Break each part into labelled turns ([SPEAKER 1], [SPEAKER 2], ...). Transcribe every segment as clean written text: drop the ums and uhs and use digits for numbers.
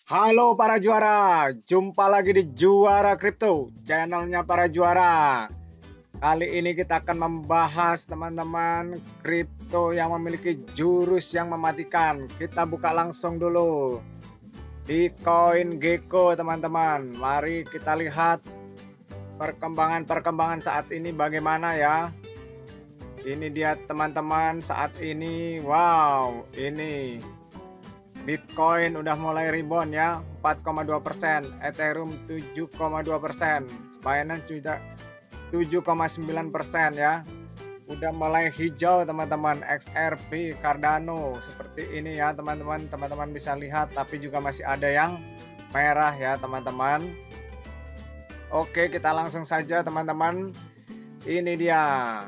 [SPEAKER 1] Halo para juara, jumpa lagi di Juara Kripto, channelnya para juara. Kali ini kita akan membahas teman-teman kripto yang memiliki jurus yang mematikan. Kita buka langsung dulu di CoinGecko teman-teman. Mari kita lihat perkembangan saat ini bagaimana ya. Ini dia teman-teman saat ini. Wow, ini Bitcoin udah mulai rebound ya, 4,2%, Ethereum 7,2%, Binance juga 7,9% ya. Udah mulai hijau teman-teman, XRP, Cardano seperti ini ya teman-teman. Teman-teman bisa lihat, tapi juga masih ada yang merah ya teman-teman. Oke, kita langsung saja teman-teman. Ini dia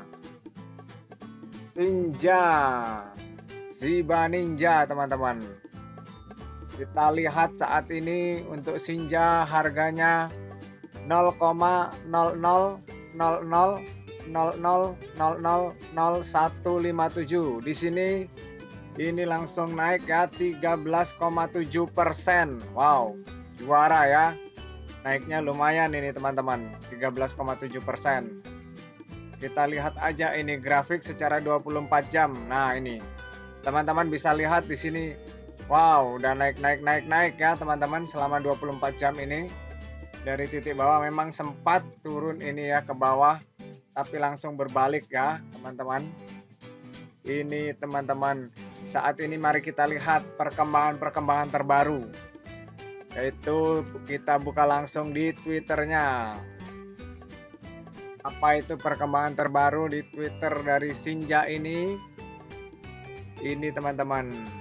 [SPEAKER 1] Shiba Ninja teman-teman. Kita lihat saat ini untuk Shinja harganya 0,000000000157. Di sini ini langsung naik ya 13,7%. Wow, juara ya. Naiknya lumayan ini teman-teman, 13,7%. Kita lihat aja ini grafik secara 24 jam. Nah, ini. Teman-teman bisa lihat di sini. Wow, udah naik ya teman-teman selama 24 jam ini. Dari titik bawah memang sempat turun ini ya ke bawah, tapi langsung berbalik ya teman-teman. Ini teman-teman, saat ini mari kita lihat perkembangan terbaru. Yaitu kita buka langsung di Twitternya. Apa itu perkembangan terbaru di Twitter dari Shinja ini? Ini teman-teman.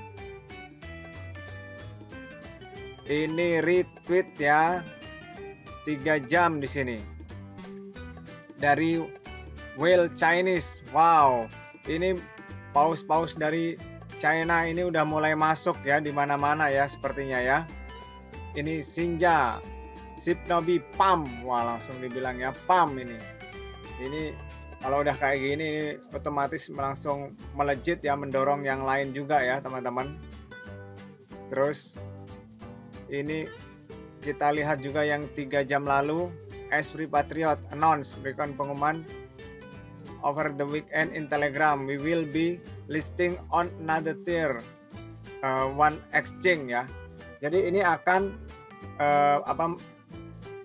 [SPEAKER 1] Ini retweet ya, 3 jam di sini dari Whale Chinese. Wow, ini paus dari China ini udah mulai masuk ya di mana-mana ya sepertinya ya. Ini Shinja, Shibnobi Pump. Wah, langsung dibilang ya pump ini. Ini kalau udah kayak gini ini otomatis langsung melejit ya, mendorong yang lain juga ya teman-teman. Terus ini kita lihat juga yang 3 jam lalu, Esprit Patriot announce, berikan pengumuman over the weekend in Telegram. We will be listing on another tier one exchange ya. Jadi ini akan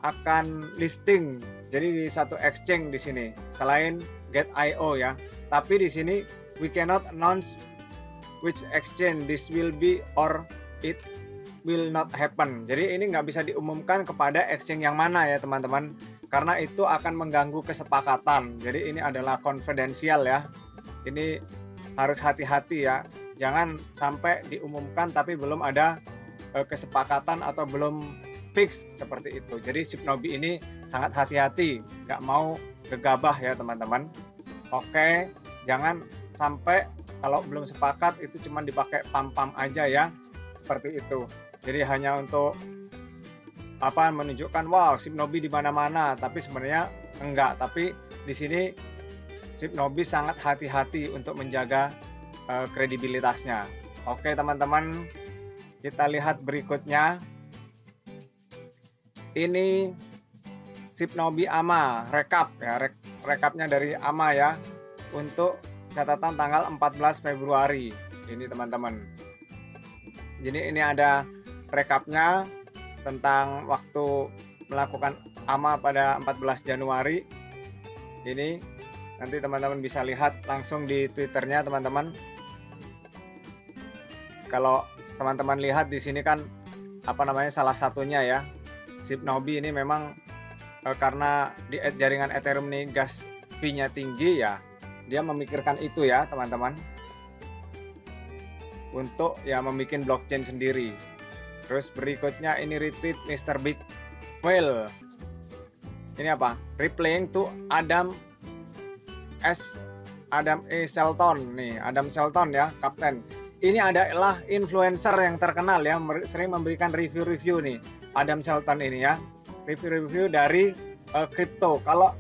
[SPEAKER 1] akan listing. Jadi di satu exchange di sini selain Get.io ya. Tapi di sini we cannot announce which exchange this will be or it will not happen. Jadi ini nggak bisa diumumkan kepada exchange yang mana ya teman-teman, karena itu akan mengganggu kesepakatan. Jadi ini adalah confidential ya. Ini harus hati-hati ya. Jangan sampai diumumkan tapi belum ada kesepakatan atau belum fix seperti itu. Jadi Shibnobi ini sangat hati-hati, nggak mau gegabah ya teman-teman. Oke, jangan sampai kalau belum sepakat itu cuma dipakai pam-pam aja ya, seperti itu. Jadi hanya untuk menunjukkan wow Shibnobi di mana-mana, tapi sebenarnya enggak. Tapi di sini Shibnobi sangat hati-hati untuk menjaga kredibilitasnya. Oke teman-teman, kita lihat berikutnya. Ini Shibnobi AMA rekap ya, rekapnya dari AMA ya, untuk catatan tanggal 14 Februari ini teman-teman. Jadi ini ada rekapnya tentang waktu melakukan AMA pada 14 Januari. Ini nanti teman-teman bisa lihat langsung di Twitternya teman-teman. Kalau teman-teman lihat di sini kan salah satunya ya, Shibnobi ini memang karena di jaringan Ethereum ini gas fee-nya tinggi ya, dia memikirkan itu ya teman-teman, untuk ya membuat blockchain sendiri. Terus berikutnya ini retweet Mr. Big Whale. Ini apa? Replying to Adam E. Shelton nih, Adam Shelton ya, Kapten. Ini adalah influencer yang terkenal ya, sering memberikan review-review nih, Adam Shelton ini ya. Review-review dari kripto. Kalau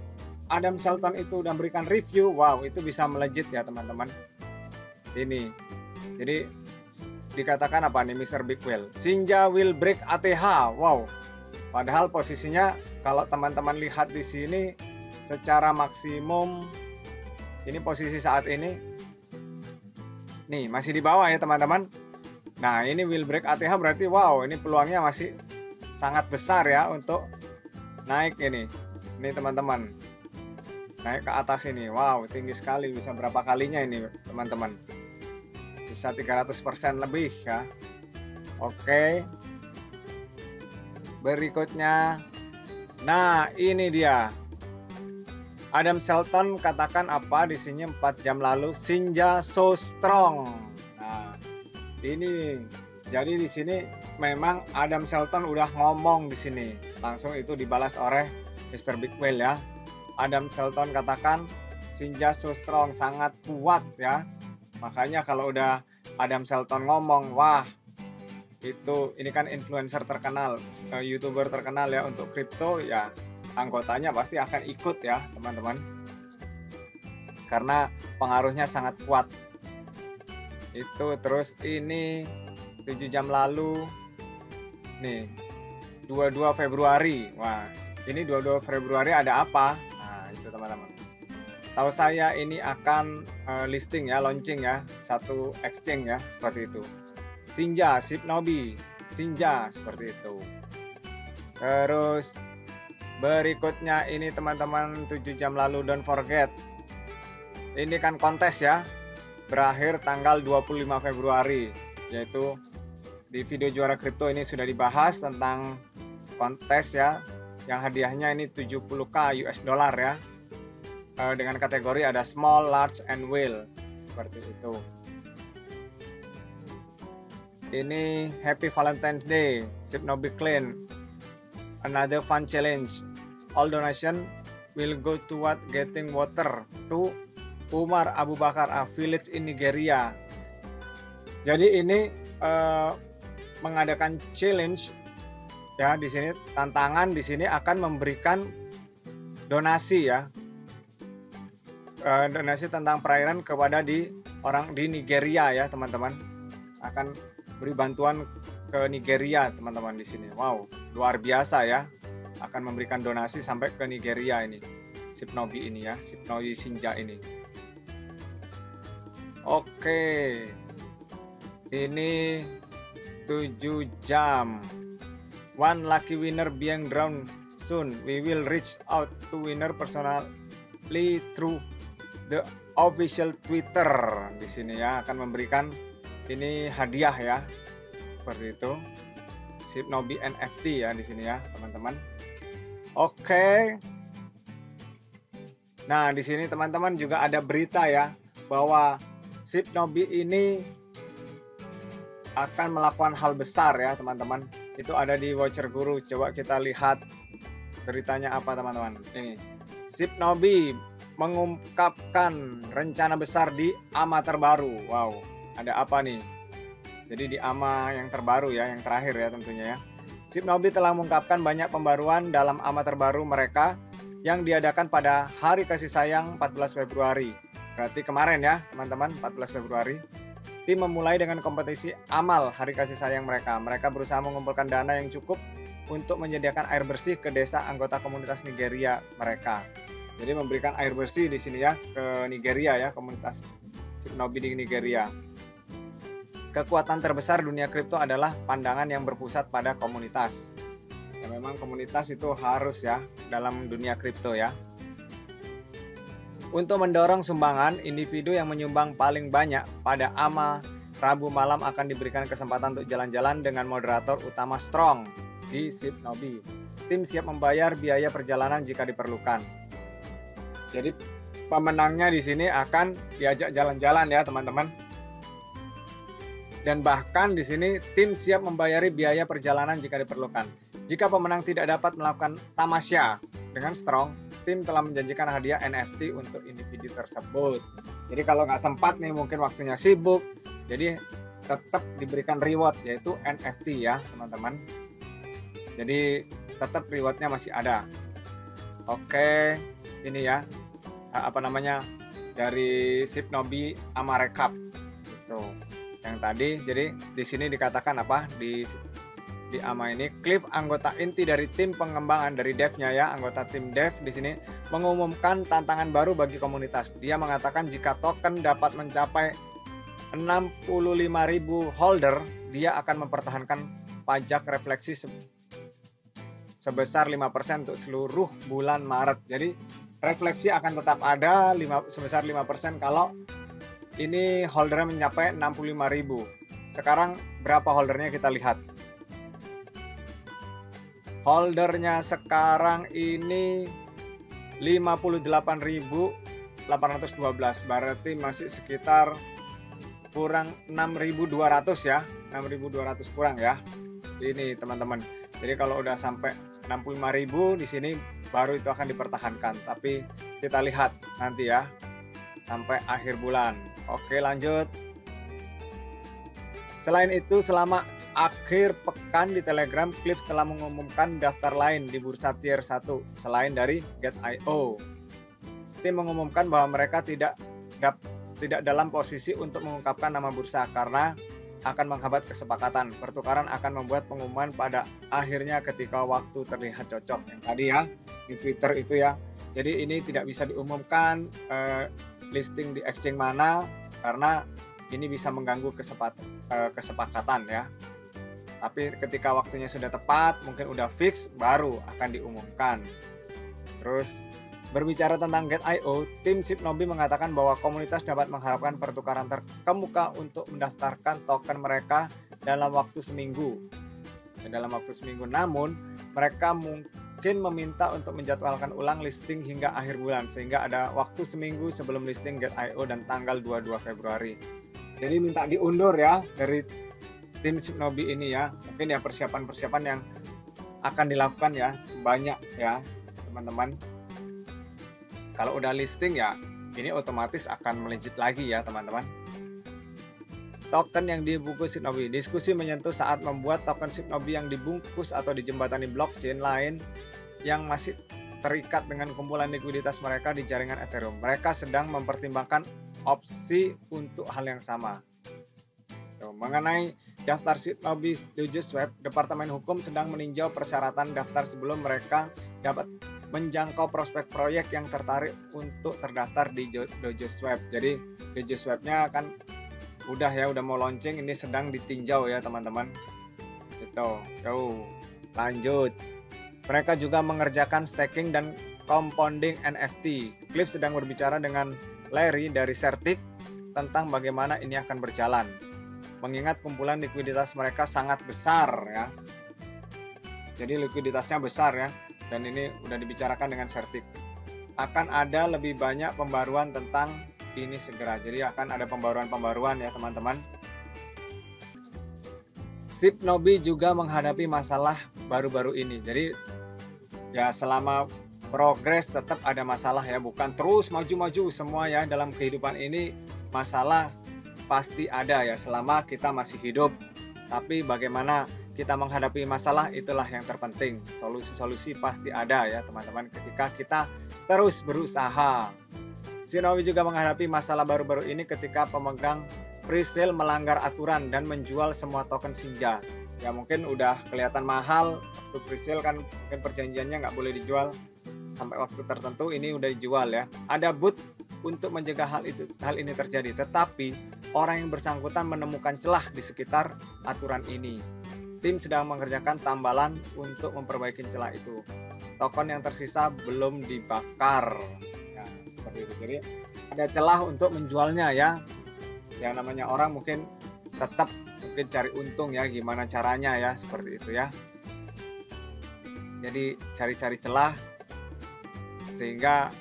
[SPEAKER 1] Adam Shelton itu udah memberikan review, wow itu bisa melejit ya teman-teman. Ini. Jadi dikatakan apa nih Mr. Big Whale? Sinja will break ATH. Wow. Padahal posisinya kalau teman-teman lihat di sini secara maksimum ini posisi saat ini nih masih di bawah ya teman-teman. Nah, ini will break ATH berarti wow, ini peluangnya masih sangat besar ya untuk naik ini. Ini teman-teman. Naik ke atas ini. Wow, tinggi sekali, bisa berapa kalinya ini teman-teman? Bisa 300% lebih ya. Oke. Berikutnya, nah ini dia. Adam Shelton katakan apa di sini 4 jam lalu? Sinja so strong. Nah, ini jadi di sini memang Adam Shelton udah ngomong di sini. Langsung itu dibalas oleh Mr. Big Whale ya. Adam Shelton katakan Sinja so strong, sangat kuat ya. Makanya kalau udah Adam Shelton ngomong, wah itu ini kan influencer terkenal, YouTuber terkenal ya untuk kripto ya, anggotanya pasti akan ikut ya teman-teman, karena pengaruhnya sangat kuat. Itu terus ini 7 jam lalu nih 22 Februari. Wah, ini 22 Februari ada apa? Nah, itu teman-teman. Tahu saya ini akan listing ya, launching ya, satu exchange ya, seperti itu. Sinja, Shibnobi, Sinja, seperti itu. Terus berikutnya ini teman-teman 7 jam lalu, don't forget. Ini kan kontes ya, berakhir tanggal 25 Februari. Yaitu di video juara kripto ini sudah dibahas tentang kontes ya. Yang hadiahnya ini 70k US dollar ya. Dengan kategori ada small, large, and whale. Seperti itu. Ini Happy Valentine's Day, Shibnobi Clan, another fun challenge. All donation will go toward getting water to Umar Abu Bakar, a village in Nigeria. Jadi ini mengadakan challenge ya, di sini tantangan di sini akan memberikan donasi ya, donasi tentang perairan kepada orang di Nigeria ya teman-teman, akan beri bantuan ke Nigeria teman-teman di sini. Wow, luar biasa ya, akan memberikan donasi sampai ke Nigeria ini, Shibnobi ini ya, Shibnobi Sinja ini. Oke, ini 7 jam. One lucky winner being drawn soon. We will reach out to winner personally through the official Twitter. Di sini ya akan memberikan ini hadiah ya, seperti itu. Shibnobi NFT ya di sini ya teman-teman. Oke. Nah di sini teman-teman juga ada berita ya bahwa Shibnobi ini akan melakukan hal besar ya teman-teman. Itu ada di Voucher Guru. Coba kita lihat beritanya apa teman-teman. Ini Shibnobi mengungkapkan rencana besar di AMA terbaru. Wow, ada apa nih? Jadi di AMA yang terbaru ya, yang terakhir ya tentunya ya. Shibnobi telah mengungkapkan banyak pembaruan dalam AMA terbaru mereka yang diadakan pada Hari Kasih Sayang 14 Februari. Berarti kemarin ya teman-teman, 14 Februari. Tim memulai dengan kompetisi amal Hari Kasih Sayang mereka. Mereka berusaha mengumpulkan dana yang cukup untuk menyediakan air bersih ke desa anggota komunitas Nigeria mereka. Jadi memberikan air bersih di sini ya ke Nigeria ya, komunitas Shibnobi di Nigeria. Kekuatan terbesar dunia kripto adalah pandangan yang berpusat pada komunitas. Ya, memang komunitas itu harus ya dalam dunia kripto ya. Untuk mendorong sumbangan, individu yang menyumbang paling banyak pada AMA Rabu malam akan diberikan kesempatan untuk jalan-jalan dengan moderator utama Strong di Shibnobi. Tim siap membayar biaya perjalanan jika diperlukan. Jadi pemenangnya di sini akan diajak jalan-jalan ya teman-teman. Dan bahkan di sini tim siap membayari biaya perjalanan jika diperlukan. Jika pemenang tidak dapat melakukan tamasya dengan Strong, tim telah menjanjikan hadiah NFT untuk individu tersebut. Jadi kalau nggak sempat nih, mungkin waktunya sibuk, jadi tetap diberikan reward yaitu NFT ya teman-teman. Jadi tetap rewardnya masih ada. Oke, ini ya apa namanya dari Shibnobi AMA Recap gitu. yang tadi. Jadi di sini dikatakan apa di AMA ini, Cliff, anggota inti dari tim pengembangan dari devnya ya, anggota tim dev di sini mengumumkan tantangan baru bagi komunitas. Dia mengatakan jika token dapat mencapai 65.000 holder, dia akan mempertahankan pajak refleksi sebesar 5% untuk seluruh bulan Maret. Jadi refleksi akan tetap ada sebesar 5% kalau ini holdernya mencapai 65.000. Sekarang berapa holdernya kita lihat. Holdernya sekarang ini 58.812, berarti masih sekitar kurang 6.200 ya, 6.200 kurang ya. Ini teman-teman. Jadi kalau udah sampai 65.000 di sini baru itu akan dipertahankan. Tapi kita lihat nanti ya sampai akhir bulan. Oke, lanjut. Selain itu, selama akhir pekan di Telegram, Cliff telah mengumumkan daftar lain di bursa tier 1 selain dari Get.io. Tim mengumumkan bahwa mereka tidak dalam posisi untuk mengungkapkan nama bursa karena akan menghambat kesepakatan. Pertukaran akan membuat pengumuman pada akhirnya ketika waktu terlihat cocok. Yang tadi ya di Twitter itu ya. Jadi ini tidak bisa diumumkan listing di exchange mana karena ini bisa mengganggu kesepakatan ya. Tapi ketika waktunya sudah tepat, mungkin udah fix, baru akan diumumkan. Terus berbicara tentang Get.io, tim Shibnobi mengatakan bahwa komunitas dapat mengharapkan pertukaran terkemuka untuk mendaftarkan token mereka dalam waktu seminggu. Namun, mereka mungkin meminta untuk menjadwalkan ulang listing hingga akhir bulan, sehingga ada waktu seminggu sebelum listing Get.io dan tanggal 22 Februari. Jadi minta diundur ya dari tim Shibnobi ini ya. Mungkin ya persiapan-persiapan yang akan dilakukan ya, banyak ya teman-teman. Kalau udah listing ya, ini otomatis akan melejit lagi ya teman-teman. Token yang dibungkus Shibnobi. Diskusi menyentuh saat membuat token Shibnobi yang dibungkus atau dijembatani blockchain lain yang masih terikat dengan kumpulan likuiditas mereka di jaringan Ethereum. Mereka sedang mempertimbangkan opsi untuk hal yang sama. Mengenai daftar Shibnobi DojoSwap, Departemen Hukum sedang meninjau persyaratan daftar sebelum mereka dapat menjangkau prospek proyek yang tertarik untuk terdaftar di DojoSwap. Jadi DojoSwap-nya kan udah mau launching, ini sedang ditinjau ya teman-teman. Gitu. Lanjut. Mereka juga mengerjakan staking dan compounding NFT. Cliff sedang berbicara dengan Larry dari Certic tentang bagaimana ini akan berjalan. Mengingat kumpulan likuiditas mereka sangat besar ya. Jadi likuiditasnya besar ya. Dan ini udah dibicarakan dengan Certic. Akan ada lebih banyak pembaruan tentang ini segera. Jadi akan ada pembaruan ya teman-teman. Shibnobi juga menghadapi masalah baru-baru ini. Jadi ya selama progres tetap ada masalah ya. Bukan terus maju-maju semua ya. Dalam kehidupan ini masalah pasti ada ya selama kita masih hidup. Tapi bagaimana kita menghadapi masalah itulah yang terpenting. Solusi-solusi pasti ada ya teman-teman ketika kita terus berusaha. Shibnobi juga menghadapi masalah baru-baru ini ketika pemegang presale melanggar aturan dan menjual semua token Shinja. Ya mungkin udah kelihatan mahal waktu presale kan, mungkin perjanjiannya nggak boleh dijual sampai waktu tertentu, ini udah dijual ya. Ada booth untuk mencegah hal ini terjadi, tetapi orang yang bersangkutan menemukan celah di sekitar aturan ini. Tim sedang mengerjakan tambalan untuk memperbaiki celah itu. Token yang tersisa belum dibakar. Ya, seperti itu. Jadi ada celah untuk menjualnya ya. Yang namanya orang mungkin tetap cari untung ya, gimana caranya ya, seperti itu ya. Jadi cari-cari celah sehingga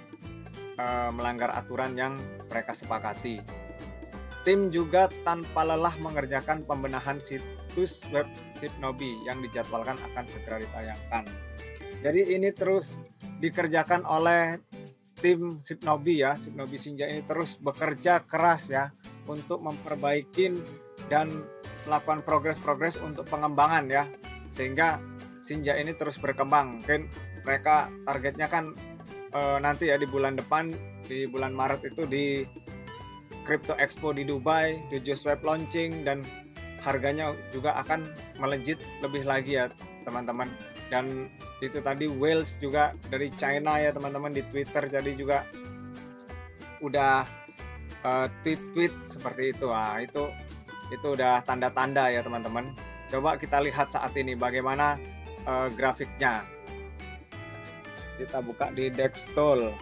[SPEAKER 1] melanggar aturan yang mereka sepakati. Tim juga tanpa lelah mengerjakan pembenahan situs web Shibnobi yang dijadwalkan akan segera ditayangkan. Jadi ini terus dikerjakan oleh tim Shibnobi ya. Shibnobi Shinja ini terus bekerja keras ya untuk memperbaiki dan melakukan progres untuk pengembangan ya. Sehingga Shinja ini terus berkembang. Mungkin mereka targetnya kan nanti ya di bulan depan, di bulan Maret itu Crypto Expo di Dubai, Dojo Swap launching, dan harganya juga akan melejit lebih lagi ya teman-teman. Dan itu tadi Whales juga dari China ya teman-teman, di Twitter jadi juga udah tweet seperti itu. Nah, itu udah tanda-tanda ya teman-teman. Coba kita lihat saat ini bagaimana grafiknya. Kita buka di Dextol.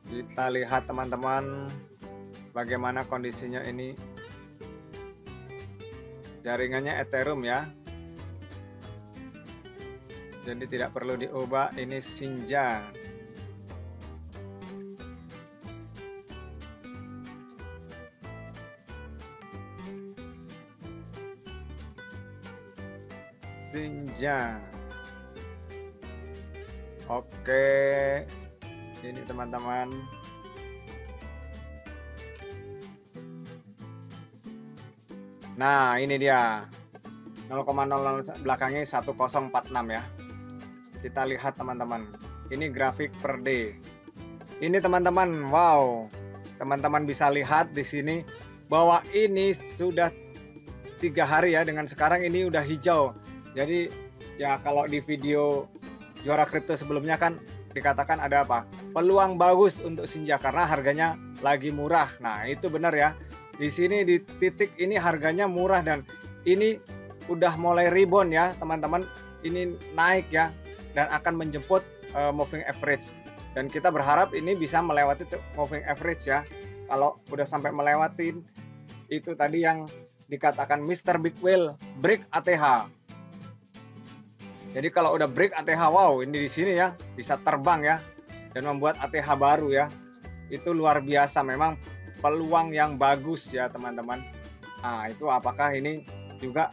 [SPEAKER 1] Kita lihat teman-teman bagaimana kondisinya ini. Jaringannya Ethereum ya. Jadi tidak perlu diubah, ini Sinja. Sinja. Oke. Ini teman-teman. Nah, ini dia. 0,00 belakangnya 1046 ya. Kita lihat teman-teman. Ini grafik per day. Ini teman-teman, wow. Teman-teman bisa lihat di sini bahwa ini sudah 3 hari ya, dengan sekarang ini udah hijau. Jadi ya kalau di video Juara Kripto sebelumnya kan dikatakan ada apa? Peluang bagus untuk Sinja karena harganya lagi murah. Nah, itu benar ya. Di sini di titik ini harganya murah dan ini udah mulai rebound ya, teman-teman. Ini naik ya dan akan menjemput moving average. Dan kita berharap ini bisa melewati moving average ya. Kalau udah sampai melewatin itu tadi yang dikatakan Mr. Big Whale break ATH. Jadi kalau udah break ATH, wow, ini di sini ya bisa terbang ya dan membuat ATH baru ya. Itu luar biasa, memang peluang yang bagus ya teman-teman. Nah, itu apakah ini juga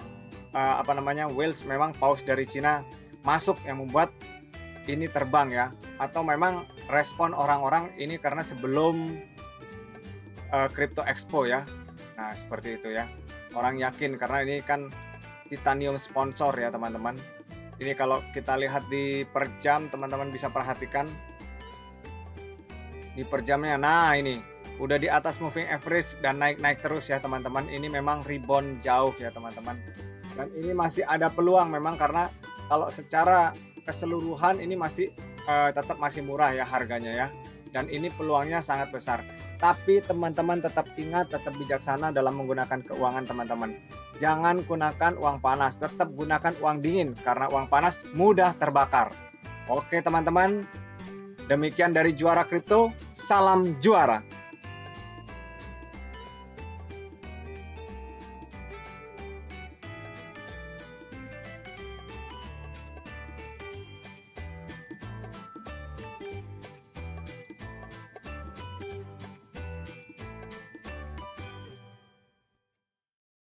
[SPEAKER 1] Whales memang paus dari Cina masuk yang membuat ini terbang ya, atau memang respon orang-orang ini karena sebelum Crypto Expo ya. Nah, seperti itu ya. Orang yakin karena ini kan titanium sponsor ya teman-teman. Ini kalau kita lihat di per jam, teman-teman bisa perhatikan di per jamnya. Nah, ini udah di atas moving average dan naik-naik terus ya teman-teman. Ini memang rebound jauh ya teman-teman. Dan ini masih ada peluang memang karena kalau secara keseluruhan ini masih tetap masih murah ya harganya ya. Dan ini peluangnya sangat besar. Tapi teman-teman tetap ingat, tetap bijaksana dalam menggunakan keuangan teman-teman. Jangan gunakan uang panas, tetap gunakan uang dingin karena uang panas mudah terbakar. Oke teman-teman, demikian dari Juara Kripto, salam juara.